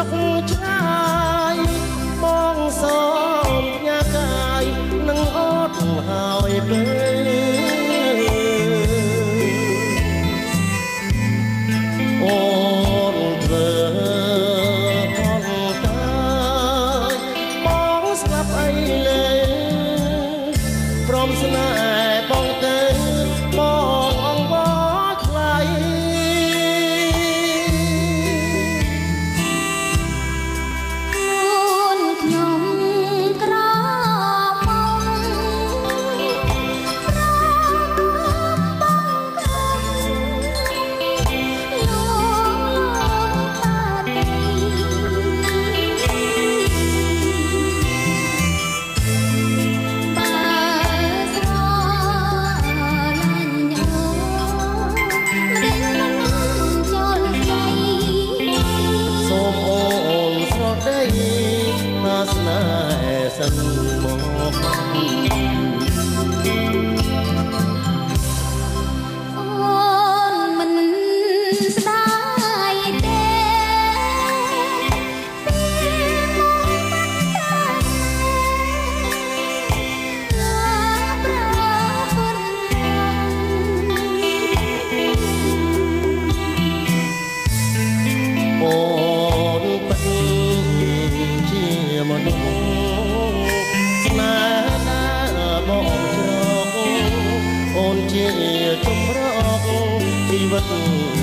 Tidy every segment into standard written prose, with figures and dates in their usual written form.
សុខឆ្ងាយបងសូមញ៉ាកាយនឹងអត់ហើយពេលអូនធ្វើអត់តាយបងស្លាប់អីលេព្រមស្នេហ៍បងទៅបងអង្វរថ្លៃ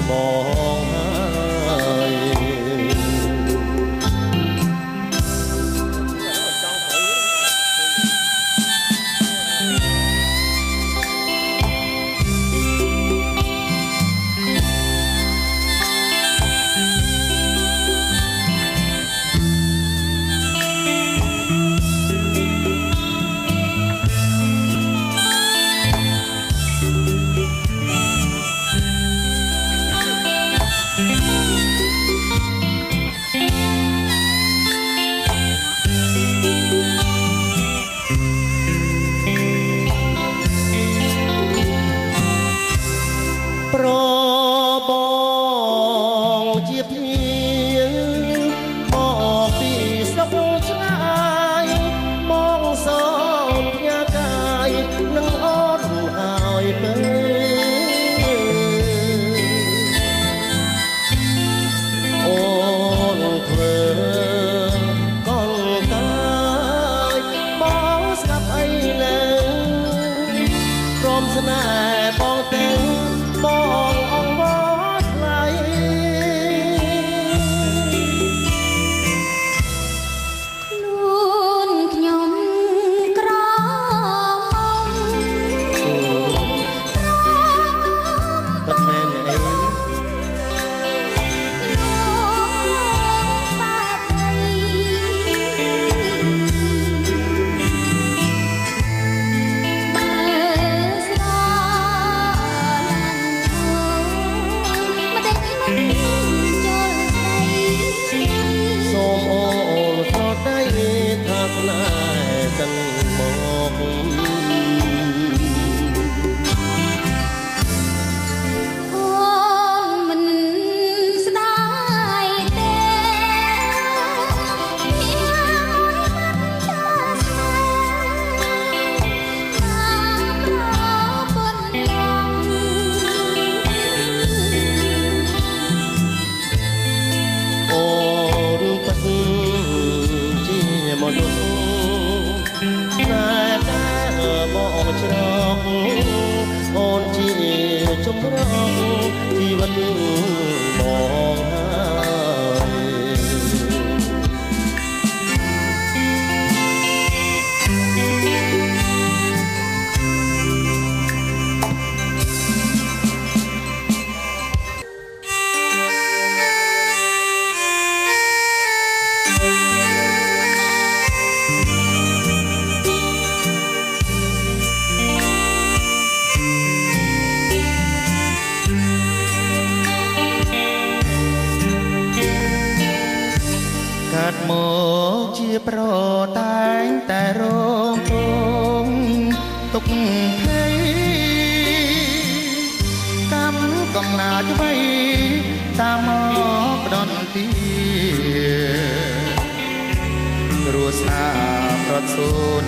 បងហើយប្របងជាភៀងមកពីស្រុកឆ្ងាយបងសូមញ៉ាកាយនឹងអត់ហើយពេលអូនធ្វើកលកាយបងស្លាប់អីលើព្រមស្នេហ៍បងទៅបងអង្វរថ្លៃខ្លួនខ្ញុំក្រមុំបាត់មែនអីអូនជាចម្រងជីវិតបងកាត់មកជាប្រតែងតែរងទងទុកភ័យកម្មកំណាចໄວតាមមកដន្ទា ស្នាប្រត់សូន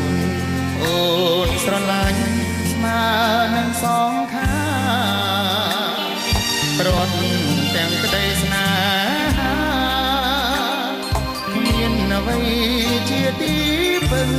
អូនស្រឡាញ់ស្មើនឹងសងខាប្រត់ទាំងក្តីស្នេហាគ្មានអ្វីជាទីពឹង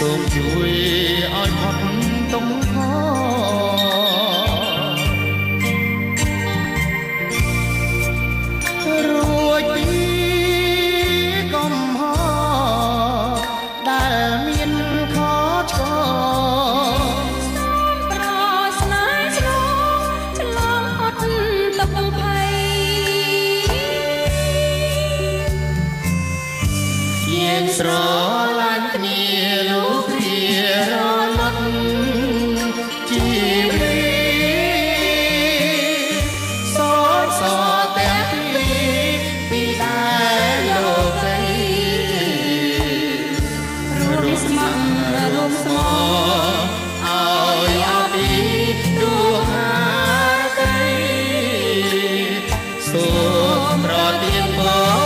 សូមជួយឲ្យផុតទុក្ខរួចពីកំហុសដែលមានខុសឆ្គងសូមប្រស្នេហ៍ឆ្លងឆ្លងអត់ទុក្ខភ័យយើងស្រឡាញ់គ្នាលោកគ្រារលត់ជីវិតសរសទាំងពីដែលលោកីរួមស្ម័គ្ររួមស្មោឲ្យអពីដួងហាតីសូមប្រទានពរ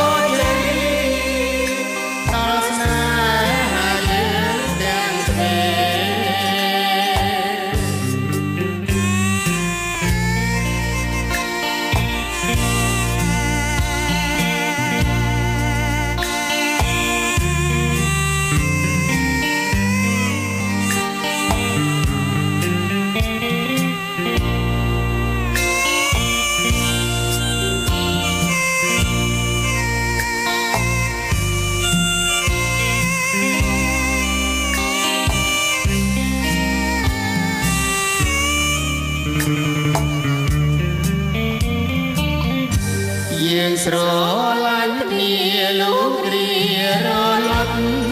យើងស្រឡាញ់គ្នាលោកគ្រារលត់